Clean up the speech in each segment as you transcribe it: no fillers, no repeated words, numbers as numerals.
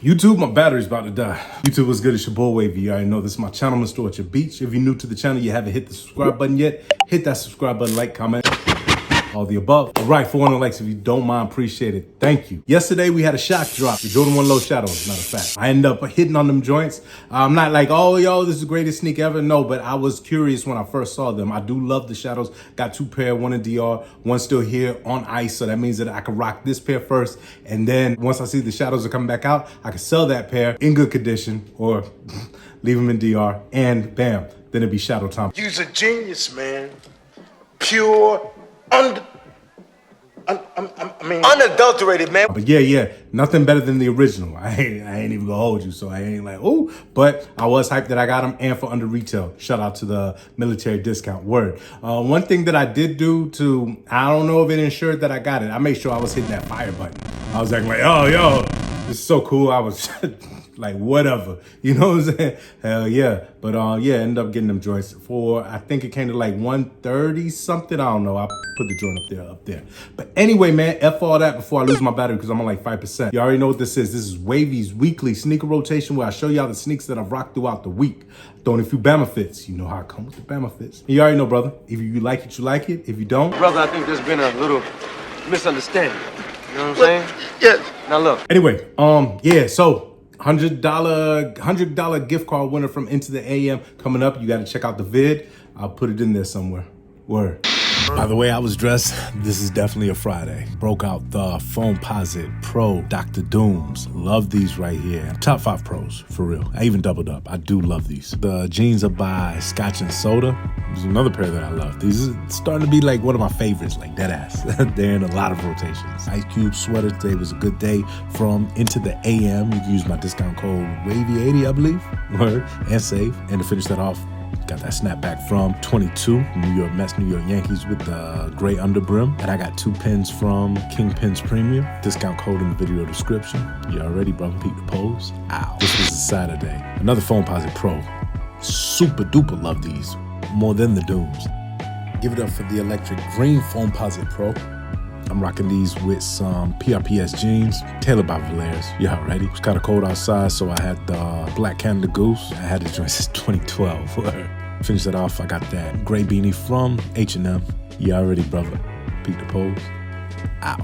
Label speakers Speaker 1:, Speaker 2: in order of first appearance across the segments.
Speaker 1: YouTube, my battery's about to die. YouTube, what's good? It's your boy Wavy. You already know this is my channel, Mr. At Your Beach. If you're new to the channel, you haven't hit the subscribe button yet, hit that subscribe button, like, comment, all the above. All right, 400 likes if you don't mind, appreciate it. Thank you. Yesterday, we had a shock drop. The Jordan 1 Low Shadow, as a matter of fact. I ended up hitting on them joints. I'm not like, oh, yo, this is the greatest sneak ever. No, but I was curious when I first saw them. I do love the shadows. Got 2 pair, one in DR, one still here on ice. So that means that I can rock this pair first. And then once I see the shadows are coming back out, I can sell that pair in good condition or leave them in DR. And bam, then it'd be shadow time.
Speaker 2: You's a genius, man. Pure, unadulterated, man.
Speaker 1: But yeah, nothing better than the original. I ain't even gonna hold you, so I ain't like, ooh. But I was hyped that I got them and for under retail. Shout out to the military discount, word. One thing that I did do to, I don't know if it ensured that I got it. I made sure I was hitting that fire button. I was acting like, oh, yo, this is so cool. I was like, whatever, you know what I'm saying? Hell yeah. But yeah, ended up getting them joints for, I think it came to like 130 something. I don't know. I put the joint up there. But anyway, man, F all that before I lose my battery because I'm on like 5%. You already know what this is. This is Wavy's weekly sneaker rotation where I show y'all the sneaks that I've rocked throughout the week. Throwing a few Bama fits. You know how I come with the Bama fits. You already know, brother. If you like it, you like it. If you don't.
Speaker 3: Brother, I think there's been a little misunderstanding. You know what I'm saying?
Speaker 2: Yeah.
Speaker 3: Now look.
Speaker 1: Anyway, yeah, so $100 gift card winner from Into the AM coming up. You got to check out the vid. I'll put it in there somewhere. Word. By the way I was dressed, this is definitely a Friday. Broke out the Foamposite Pro Dr. Dooms. Love these right here. Top 5 pros, for real. I even doubled up. I do love these. The jeans are by Scotch and Soda. There's another pair that I love. These are starting to be like one of my favorites, like dead ass. They're in a lot of rotations. Ice Cube sweater today was a good day from Into the AM. You can use my discount code WAVY80, I believe. Word. And save. And to finish that off, got that snapback from 22, New York Mets, New York Yankees with the gray underbrim. And I got 2 pins from Kingpins Premium. Discount code in the video description. You already, brother, peep the pose. Ow. This was a Saturday. Another Foamposite Pro. Super duper love these. More than the Dooms. Give it up for the electric green Foamposite Pro. I'm rocking these with some PRPS jeans, tailored by Valairs. You already. It was kind of cold outside, so I had the Black Canada Goose. I had the joint since 2012. Finish that off, I got that gray beanie from H&M. You already, brother. Peep the pose. Ow.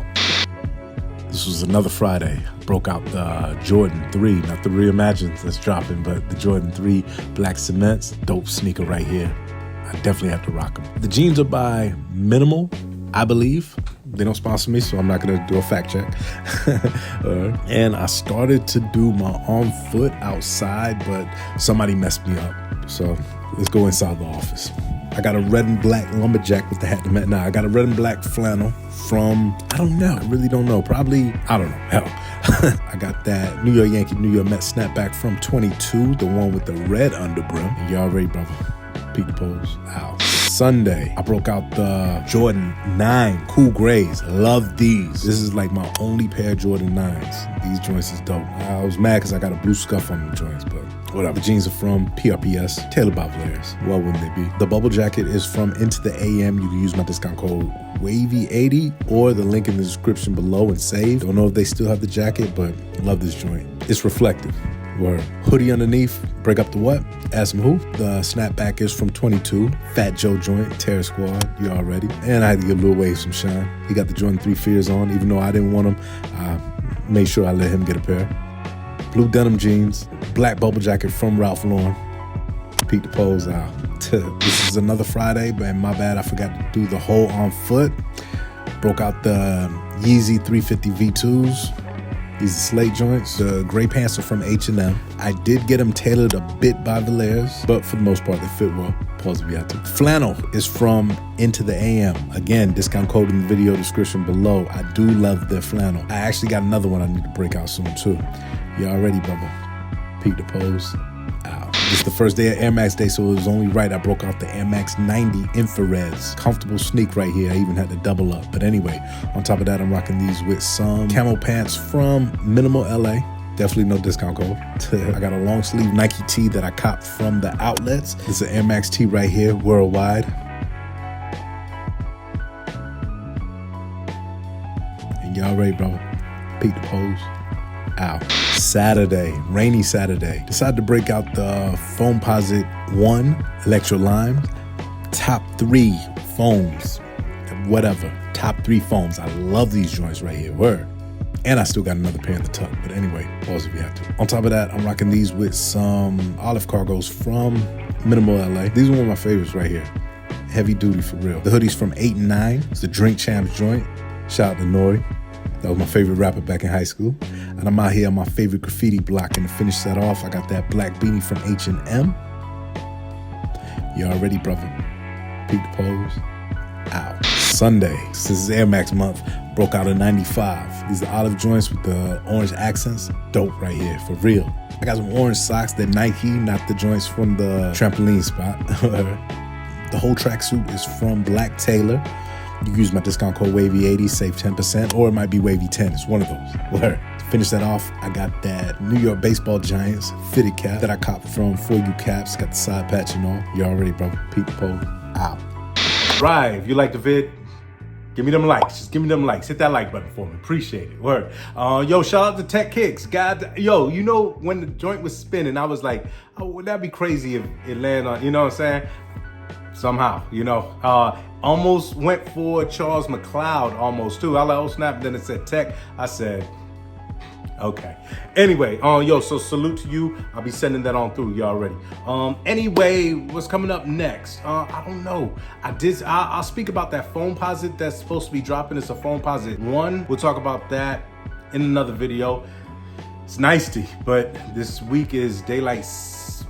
Speaker 1: This was another Friday. Broke out the Jordan 3, not the Reimagined that's dropping, but the Jordan 3 Black Cements. Dope sneaker right here. I definitely have to rock them. The jeans are by Minimal, I believe. They don't sponsor me, so I'm not gonna do a fact check. And I started to do my on foot outside, but somebody messed me up. So let's go inside the office. I got a red and black lumberjack with the hat. Nah, I got a red and black flannel from, I don't know. I really don't know. Probably, I don't know. Hell. I got that New York Yankee, New York Mets snapback from 22, the one with the red underbrim. And y'all ready, brother? Peek the pose. Ow. Sunday, I broke out the Jordan 9 Cool Grays. Love these. This is like my only pair of Jordan 9s. These joints is dope. I was mad because I got a blue scuff on the joints, but whatever. The jeans are from PRPS, tailored by Valairs. What wouldn't they be? The bubble jacket is from Into the AM. You can use my discount code WAVY80 or the link in the description below and save. Don't know if they still have the jacket, but love this joint. It's reflective. Word. Hoodie underneath, break up the what? Add some who? The snapback is from 22, Fat Joe joint, Terror Squad, you already. And I had to give Lil Wave some shine. He got the Jordan 3 Fears on, even though I didn't want them. I made sure I let him get a pair. Blue denim jeans, black bubble jacket from Ralph Lauren. Peek the pose out. This is another Friday, but my bad, I forgot to do the whole on foot. Broke out the Yeezy 350 V2s. These are slate joints. The gray pants are from H&M. I did get them tailored a bit by Valairs, but for the most part, they fit well. Pause if you have to. Flannel is from Into the AM. Again, discount code in the video description below. I do love their flannel. I actually got another one I need to break out soon too. You already, brother. Peek the pose. Ow. This is the first day of Air Max Day, so it was only right I broke out the Air Max 90 Infrareds. Comfortable sneak right here. I even had to double up. But anyway, on top of that, I'm rocking these with some camo pants from Minimal LA. Definitely no discount code. I got a long sleeve Nike tee that I copped from the outlets. It's an Air Max tee right here, worldwide. And y'all ready, brother? Peek the pose. Ow. Saturday, rainy Saturday. Decided to break out the Foamposite 1 Electro Lime. Top 3 foams, whatever. Top 3 foams. I love these joints right here. Word. And I still got another pair in the tuck. But anyway, pause if you have to. On top of that, I'm rocking these with some olive cargos from Minimal LA. These are one of my favorites right here. Heavy duty for real. The hoodie's from 8 and 9. It's the Drink Champs joint. Shout out to Nori. That was my favorite rapper back in high school. And I'm out here on my favorite graffiti block. And to finish that off, I got that black beanie from H&M. You already, brother. Peak the pose. Out. Sunday, since it's Air Max month, broke out a 95. These are olive joints with the orange accents. Dope right here, for real. I got some orange socks, they're Nike, not the joints from the trampoline spot. The whole tracksuit is from Black Taylor. You can use my discount code WAVY80, save 10%, or it might be WAVY10, it's one of those. Word. To finish that off, I got that New York Baseball Giants fitted cap that I copped from 4U Caps, got the side patch and all. You already, brother. Peep the pole. Out.
Speaker 2: Right, if you like the vid, give me them likes. Just give me them likes. Hit that like button for me. Appreciate it. Word. Yo, shout out to Tech Kickz. God, yo, you know when the joint was spinning, I was like, oh, would that be crazy if it landed on, you know what I'm saying? Somehow, you know. Almost went for Charles McCloud, almost too. I like, oh snap, then it said Tech. I said, okay. Anyway, yo, so salute to you. I'll be sending that on through, you already. Anyway, what's coming up next? I don't know. I'll speak about that Foamposite that's supposed to be dropping. It's a Foamposite 1. We'll talk about that in another video. It's nicety, but this week is daylight.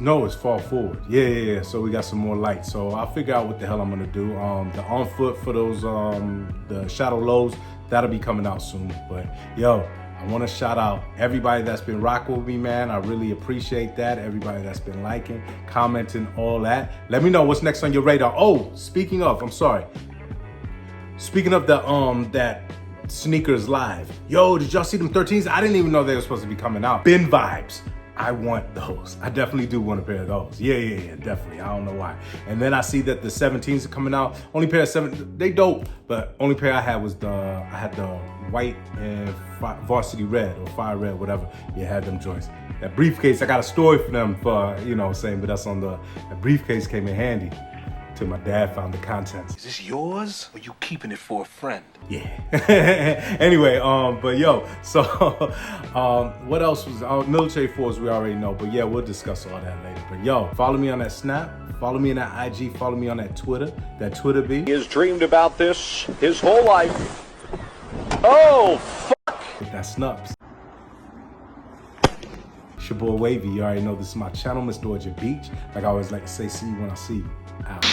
Speaker 2: No, it's fall forward. Yeah. So we got some more light. So I'll figure out what the hell I'm gonna do. The on foot for those, the shadow lows, that'll be coming out soon. But yo, I want to shout out everybody that's been rocking with me, man. I really appreciate that. Everybody that's been liking, commenting, all that. Let me know what's next on your radar. Oh, speaking of, I'm sorry. Speaking of the that sneakers live. Yo, did y'all see them 13s? I didn't even know they were supposed to be coming out. Bin vibes. I want those. I definitely do want a pair of those. Yeah, definitely. I don't know why. And then I see that the 17s are coming out. Only pair of 7, they dope, but only pair I had was I had the white and varsity red or fire red, whatever. Yeah, had them joints. That briefcase, I got a story for them for, you know what I'm saying, but that's on that briefcase came in handy till my dad found the contents.
Speaker 3: Is this yours or you keeping it for a friend?
Speaker 2: Yeah. Anyway, but yo, so what else was military force we already know, but yeah, we'll discuss all that later. But yo, follow me on that Snap, follow me on that IG, follow me on that Twitter be.
Speaker 4: He has dreamed about this his whole life. Oh, fuck!
Speaker 2: With that Snups. It's your boy Wavy. You already know this is my channel, Mr. Orchard Beach. Like I always like to say, see you when I see you. Out.